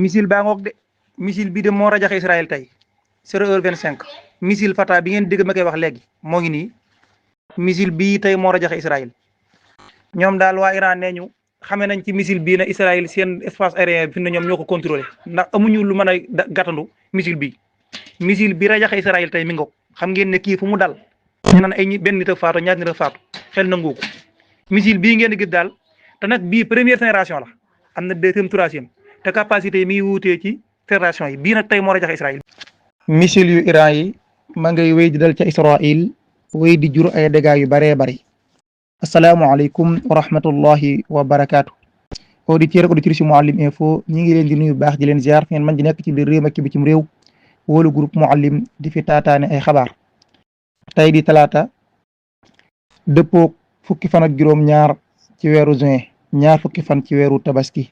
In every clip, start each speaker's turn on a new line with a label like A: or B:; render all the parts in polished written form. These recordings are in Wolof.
A: missile baa ngoog de missile bii de moo rajaxe Israël tey 0h25 missile Fata bi ngeen dégg ma koy wax léegi moo ngi nii missile bii tey moo rajaxe Israël ñoom daal waa Iran nee ñu xamee nañ ci missile bii na Israël seen espace aérien fi na ñoom ñoo ko contrôlé ndax amuñu lu mën a gàttandu missile bi rajaxe Israël tey mi ngoog xam ngeen ne kii fu mu dal ñu naan ay benn nit a faatu ñaar nit a faatu xel nangu ko missile bii ngeen di gis daal te nag bii première génération la am na deuxième troisième te capacité yi mi ngi wuutee ci génération yi bii nag tey moo rajaxe Israël. missile yu Iran yi ma ngay wéy di dal ca Israël wéy di jur ay dégâts yu baree bari. asalaamaaleykum wa rahmatullahi wa barakaatu. auditeurs auditrices yu Mouhalim Info ñi ngi leen di nuyu baax di leen ziar ngeen mën di nekk ci biir réew ak ci bitim réew wóolu groupe Mouhalim di fi taataane ay xabaar tey di talaata dëppoo fukki fan ak juróom-ñaar ci weeru juin ñaar fukki fan ci weeru tabaski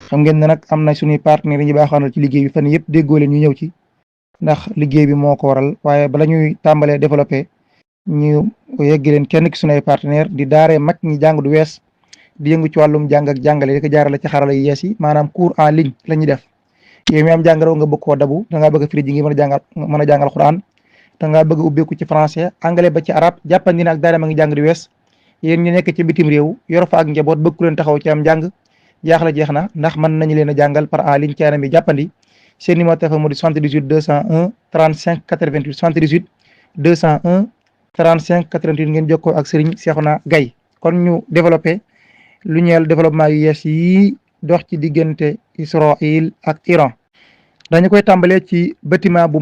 A: xam ngeen ne nag am na suñuy partenaires yi ñu baaxoonal ci liggéey bi fan yëpp déggoo leen ñu ñëw ci ndax liggéey bi moo ko waral waaye bala ñuy tàmbalee développé ñu yegg leen kenn ki suñu ay partenaire di daaree mag ñi jàng du wees di yëngu ci wàllum jàng ak jàngale di ko jaarale ci xarala yu yees yi maanaam cours en ligne la ñuy def yow mi am jàngaraw nga bëgg koo dabu da ngaa bëgg a firi ji ngi mën a jàngal Quran da ngaa bëgg ubbeeku ci français anglais ba ci arab jàppandi na ak daara ma ngi jàng di wees yéen ñu nekk ci bitim réew yor fa ak njaboot bëgg ku leen taxaw ci am jàng jaaxle jeex na ndax mën nañu leen a jàngal par en ligne ci anam yi jàppandi seen numéro téléphone moo di 78 201 35 88 78 201 35 88 ngeen jokkoo ak Serigne Cheikhouna Gaye kon ñu développé lu ñeel développement yu yees yi dox ci diggante Israël ak Iran dañu koy tàmbalee ci bâtiment bu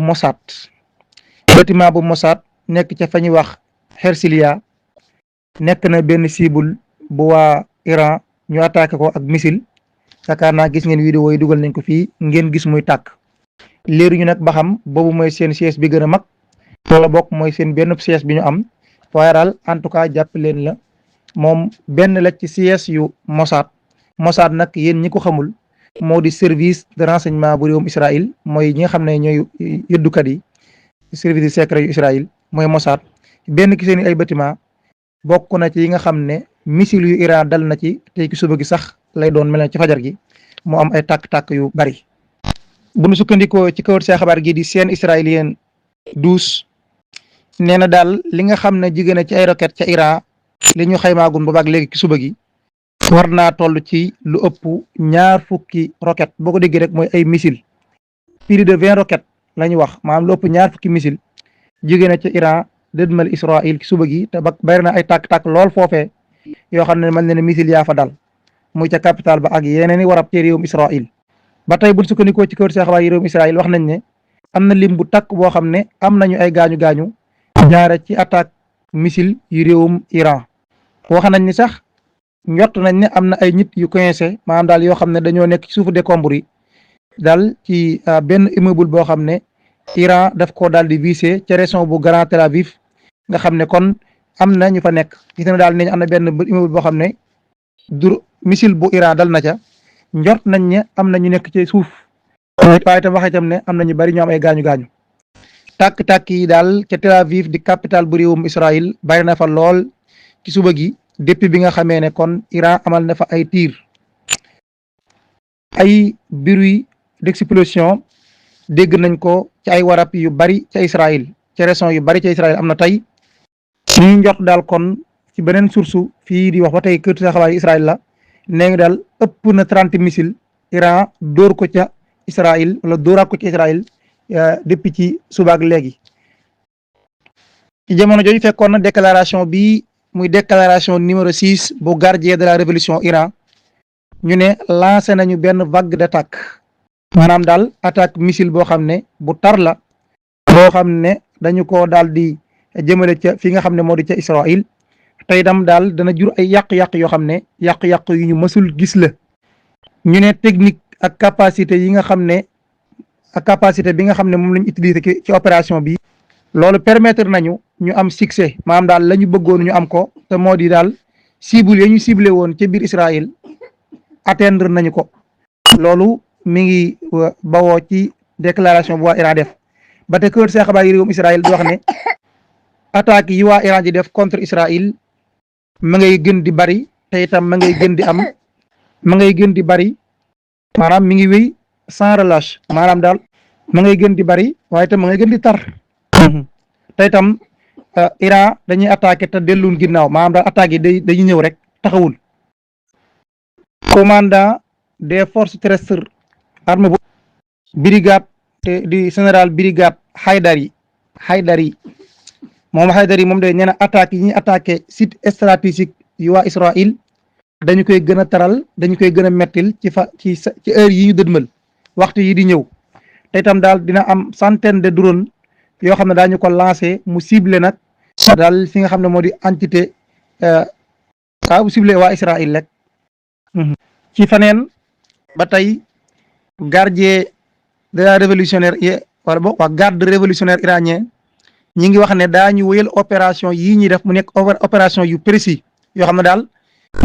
A: Mossad nekk ca fa ñuy wax Herzliya nekk na benn cible bu waa Iran ñu attaqué ko ak missile yaakaar naa gis ngeen vidéo yi dugal nañ ko fii ngeen gis muy tàkk léegi ñu nag ba xam boobu mooy seen siège bi gën a mag wala bokk mooy seen benn siège bi ñu am waaye daal en tout cas jàpp leen la moom benn la ci siège yu Mossad nag yéen ñi ko xamul moo di service de renseignement bu réewum Israël mooy ñi nga xam ne ñooy yëddukat yi service de secret yu Israël mooy Mossad benn ki seen ay bâtiment bokk na ci yi nga xam ne missile yu Iran dal na ci tey ki suba gi sax lay doon mel na ci fajar gi mu am ay tàkk-tàkk yu bari bu nu sukkandikoo ci kawar see xabaar gi di chaîne israélienne 12 nee na daal li nga xam ne jigéen na ci ay roquette ca Iran li ñu xaymaagum boobaak léegi ci suba gi war naa toll ci lu ëpp ñaar fukki roquette boo ko déggee rek mooy ay missile plus de 20 roquettes la ñu wax maanaam lu ëpp ñaar fukki missile jigéen na ca Iran dëdmal Israël ci suba gi te bari na ay tàkk-tàkk lool foofee yoo xam ne mën na ne missile yaa fa dal muy ca capital ba ak yeneen i warab ci réewum Israël ba tey buñ sukkandikoo ci kër sa xabaar yi réewum Israël wax nañ ne am na lim bu takk boo xam ne am nañu ay gaañu-gaañu jaare ci attaque missile yu réewum Iran wax nañ ni sax njort nañ ne am na ay nit yu coincé maanaam daal yoo xam ne dañoo nekk ci suufu décombres yi daal ci benn immeuble boo xam ne Iran daf ko daal di visé ca région bu Grand Tel Aviv nga xam ne kon am na ñu fa nekk gis na daal ne am na benn immeuble boo xam ne missile bu Iran dal na ca njort nañ ne am na ñu nekk ci suuf waaye itam wax itam ne am na ñu bari ñoo am ay gaañu-gaañu tàkk-tàkk yi daal ca Tel Aviv di capitale bu réewum Israël bari na fa lool ci suba gi depuis bi nga xamee ne kon Iran amal na fa ay tir ay bruit d'explosion dégg nañ ko ci ay warab yu bari ca Israël ca région yu bari ca Israël am na tey ñu njort daal kon ci beneen source fii di wax ba tey kër sa xabaar Israël la nee ngi daal ëpp na 30 missile Iran dóor ko ca Israël wala dóoraat ko ci Israël depuis ci subaak léegi ci jamono jooju fekkoon na déclaration bi muy déclaration numéro 6 bu gardien de la révolution Iran ñu ne lancé nañu benn vague d'attaque maanaam daal attaque missile boo xam ne bu tar la boo xam ne dañu ko daal di jëmale ca fi nga xam ne moo di ca Israël te itam daal dana jur ay yàq-yàq yoo xam ne yàq-yàq yu ñu mësul gis la ñu ne technique ak capacité yi nga xam ne ak capacité bi nga xam ne moom lañu utiliser ci opération bi loolu permettre nañu ñu am succès maanaam daal la ñu bëggoon ñu am ko te moo di daal cible ya ñu ciblé woon ca biir Israël atteindre nañu ko loolu mi ngi bawoo ci déclaration bu waa Iran def ba te kër sa xabaar yi réewum Israël di wax ne attaque yi waa Iran di def contre Israël ma ngay gën di bari te itam ma ngay gën di bari maanaam mi ngi wéy sans relâche maanaam daal ma ngay gën di bari waaye itam ma ngay gën di tar te itam Iran dañuy attaqué te delluwul ginnaaw maanaam daal attaques yi dañuy ñëw rek taxawul. Commandant des forces terrestres armée bu brigade te di général brigade Haydari moom de nee na attaques yi ñuy attaqué site stratégique yu waa Israël dañu koy gën a taral dañu koy gën a mettil ci heure yi ñu dëdmal waxtu yi di ñëw te itam daal dina am centaine de drones yoo xam ne daañu ko lancé mu ciblé nag daal fi nga xam ne moo di entité bu ciblé waa Israël rek. ci faneen ba tey gardien de la révolutionnaire wala boog waa garde révolutionnaire iranien ñi ngi wax ne daañu wéyal opération yii ñuy def mu nekk opération yu précis yoo xam ne daal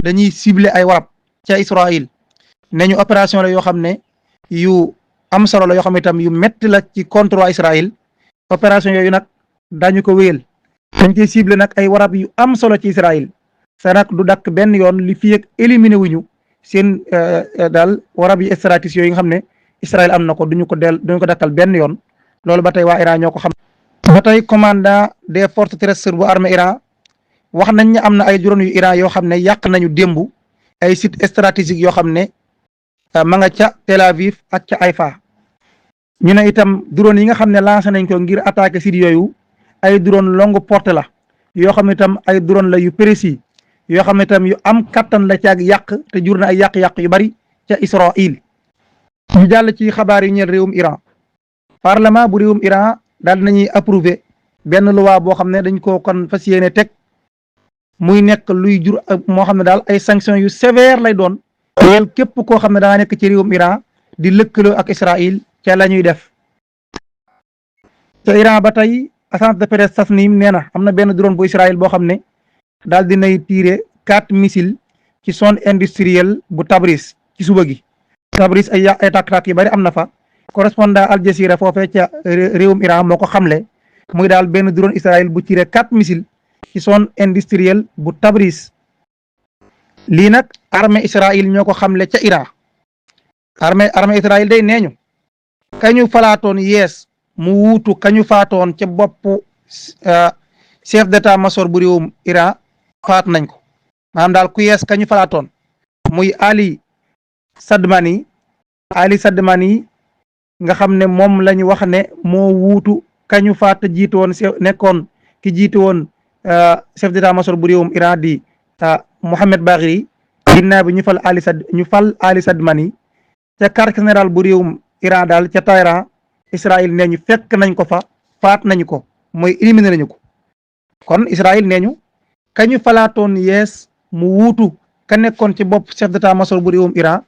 A: dañuy ciblé ay warab ca Israël ne ñu opération la yoo xam ne yu am solo la yoo xam ne itam yu metti la ci contre waa Israël opération yooyu nag daañu ko wéyal dañ koy ciblé nag ay warab yu am solo ci Israël sa nag du dakk benn yoon li fi ak éliminé wuñu seen daal warab yi stratégiques yooyu nga xam ne Israël am na ko duñu ko dakkal benn yoon loolu ba tey waa Iran ñoo ko xam. ba tey commandant des forces terrestres bu armée Iran wax nañ ne am na ay drone yu Iran yoo xam ne yàq nañu démb ay sites stratégiques yoo xam ne ma nga ca Tel Aviv ak ca Haïfa ñu ne itam drone yi nga xam ne lancé nañ ko ngir attaquer sites yooyu ay drone longue portée la yoo xam ne itam ay drone la yu précis yoo xam ne itam yu am kattan la caag yàq te jur na ay yàq-yàq yu bari ca Israël. ñu jàll ci xabaar yu ñeel réewum Iran parlement bu réewum Iran daal nañuy approuvé benn loi boo xam ne dañ ko kon fas yéene teg muy nekk luy jur moo xam ne daal ay sanctions yu sévère lay doon loolu képp koo xam ne daa nekk ci réewum Iran di lëkkaloo ak Israël ca la ñuy def. ca Iran ba tey agence de presse Tasnim nee na am na benn drone bu Israël boo xam ne daal dinay tirer 4 missiles ci zone industrielle bu Tabriz ci suba gi. Tabriz ay tàkk-tàkk yu bari am na fa correspondant Al Jazeera foofee ca réewum Iran moo ko xamle muy daal benn drone Israël bu tiré 4 missiles ci zone industrielle bu Tabriz. lii nag armée Israël ñoo ko xamle ca Iran armée Israël day neeñu kañu falaatoon yees mu wuutu kañu faatoon ca bopp chef d'état-major bu réewum Iran faat nañ ko maanaam daal ku yees kañu falaatoon muy Ali Sadmani nga xam ne moom la ñu wax ne moo wuutu kañu faat jiite woon nekkoon ki jiite woon chef d'état-major bu réewum Iran di Mohamed Bagheri ginnaaw bi ñu fal Ali Sadmani ca quartier général bu réewum Iran daal ca Téhéran Israël nee ñu fekk nañ ko fa faat nañu ko mooy éliminé nañu ko kon Israël nee ñu kañu falaatoon yees mu wuutu ka nekkoon ci bopp chef d'état-major bu réewum Iran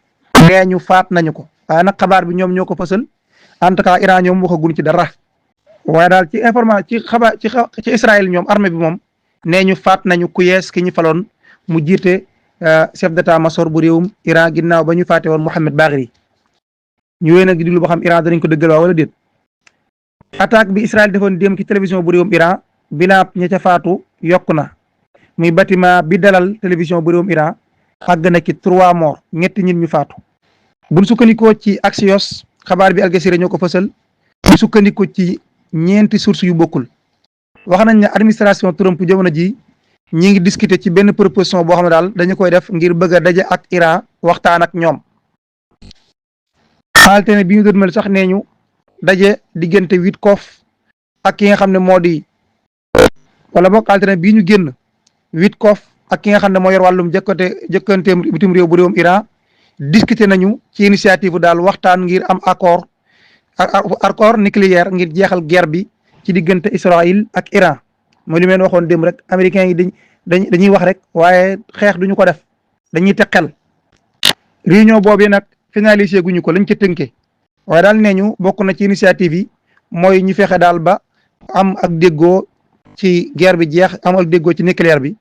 A: nee ñu faat nañu ko waaye nag xabaar bi ñoom ñoo ko fësal en tout cas Iran ñoom waxaguñ ci dara waaye daal ci information ci xabaar ci Israël ñoom armée bi moom nee ñu faat nañu ku yees ki ñu faloon mu jiite chef d'état-major bu réewum Iran ginnaaw ba ñu faate woon Mohamed Bagheri ñu wéy nag di déglu ba xam Iran danañ ko dëggal waa wala déet. attaque bi Israël defoon dem ci télévision bu réewum Iran bilan ña ca faatu yokku na muy bâtiment bi dalal télévision bu réewum Iran àgg na ci 3 morts ñetti nit ñu faatu. buñ sukkandikoo ci Axios xabaar bi Al Jazeera ñoo ko fësal bu sukkandikoo ci ñeenti sources yu bokkul wax nañ ne administration Trump jamono ji ñi ngi discuter ci benn proposition boo xam ne daal dañu koy def ngir bëgg a daje ak Iran waxtaan ak ñoom. altine bi ñu dëdmal sax nee ñu daje diggante Witkoff ak ki nga xam ne moo di wala boog altine bii ñu génn Witkoff ak ki nga xam ne moo yor wàllum jëkkanteem bitim réew bu réewum Iran discuter nañu ci initiative daal waxtaan ngir am accord nucléaire ngir jeexal guerre bi ci diggante Israël ak Iran mooy li meen waxoon démb rek américains yi dañuy wax rek waaye xeex duñu ko def dañuy teg xel. réunion boobu nag finalisé guñu ko lañ ca tënkee waaye daal nee ñu bokk na ci initiative yi mooy ñu fexe daal ba am ak déggoo ci guerre bi jeex am ak déggoo ci nucléaire bi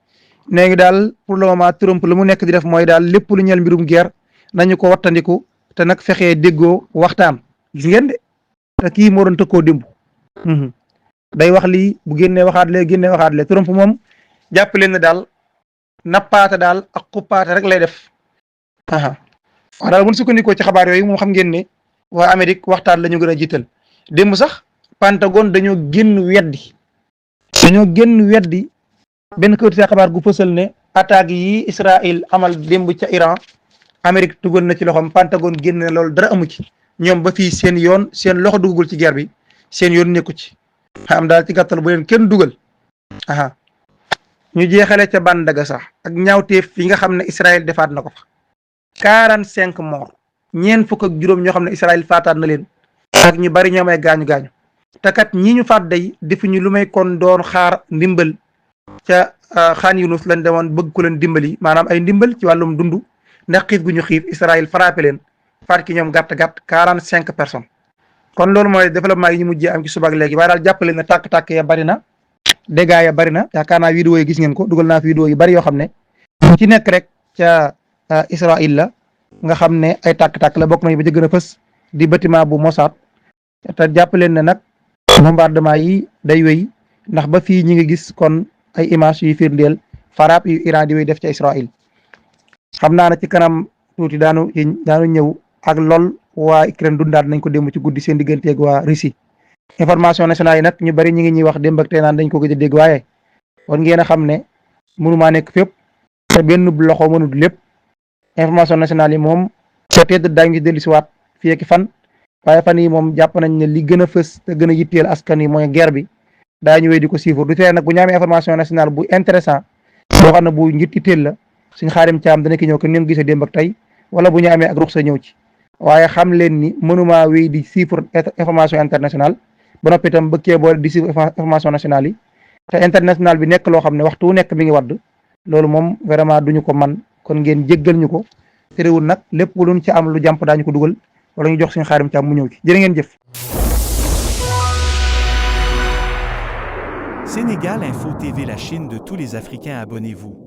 A: nee ngi daal pour le moment Trump lu mu nekk di def mooy daal lépp lu ñeel mbirum guerre nañu ko wattandiku te nag fexee déggoo waxtaan gis ngeen de te kii moo doon tëkkoo démb day wax lii bu génnee waxaat lee Trump moom jàpp leen ne daal nappaate daal ak xuppaate rek lay def waaw daal bu ñu sukkandikoo ci xabaar yooyu moom xam ngeen ne waa Amérique waxtaan la ñu gën a jiital démb sax Pentagone dañoo génn weddi benn kawti xabaar gu fësal ne attaques yi Israël amal démb ca Iran Amérique dugal na ci loxoom. Pentagone génn ne loolu dara amu ci ñoom ba fii seen loxo dugagul ci guerre bi seen yoon nekku ci xam daal ci gàttal bu leen kenn dugal. aha ñu jeexale ca bande ga sax ak ñaawteef yi nga xam ne Israël defaat na ko fa 45 morts ñeent fukk ak juróom ñoo xam ne Israël faataat na leen ak ñu bari ñoom ay gaañu-gaañu te kat ñi ñu faat day defuñu lu may kon doon xaar ndimbal ca Khan Yunus lañ demoon bëgg ku leen dimbali maanaam ay ndimbal ci wàllum dund ndax xiif gu ñu xiif Israël frappé leen faat ki ñoom gàtt 45 personnes. kon loolu mooy développement yi ñu mujjee am ci suba ak léegi waaye daal jàppale na tàkk-tàkk ya bari na dégâts ya bari na yaakaar naa vidéo yi gis ngeen ko dugal naa fi vidéo yu bari yoo xam ne ci nekk rek ca Israël la nga xam ne ay tàkk-tàkk la bokk nañu ba ci gën a fës di bâtiment bu Mossad te jàppaleen ne nag bombardement yi day wéy ndax ba fii ñi ngi gis kon ay image yu firndeel farab yu Iran di wéy def ca Israël. xam naa ne ci kanam tuuti daanu ñëw ak lool waa Ukraine dundaat nañ ko démb ci guddi seen digganteeg waa Russie. information nationale yi nag ñu bari ñi ngi ñuy wax démb ak tey naan dañ ko gëj a dégg waaye war ngeen a xam ne mënumaa nekk fépp te benn loxo mënut lépp. information nationale yi moom peut-être daañu ci dellusiwaat fii ak fan waaye fan yi moom jàpp nañ ne li gën a fës te gën a yitteel askan yi mooy guerre bi daañu wéy di ko suivre du tee nag bu ñu amee information nationale bu intéressant boo xam ne bu njit itteel la suñ Xaadim Caam dana ki ñëw ko ni mu gisee démb ak tey wala bu ñu amee ak ruxsa ñëw ci waaye xam leen ni mënumaa wéy di suivre information internationale ba noppi itam bëggee boole di suivre information nationale yi te international bi nekk loo xam ne waxtu wu nekk mi ngi wadd loolu moom vraiment duñu ko man kon ngeen jéggal ñu ko terewul nag lépp luñ ci am lu jàmp daañu ko dugal wala ñu jox suñu Xaadim Caam mu ñëw ci jërë ngeen jëf.
B: Sénégal Info TV, la Chine de tous les Africains, abonnez-vous.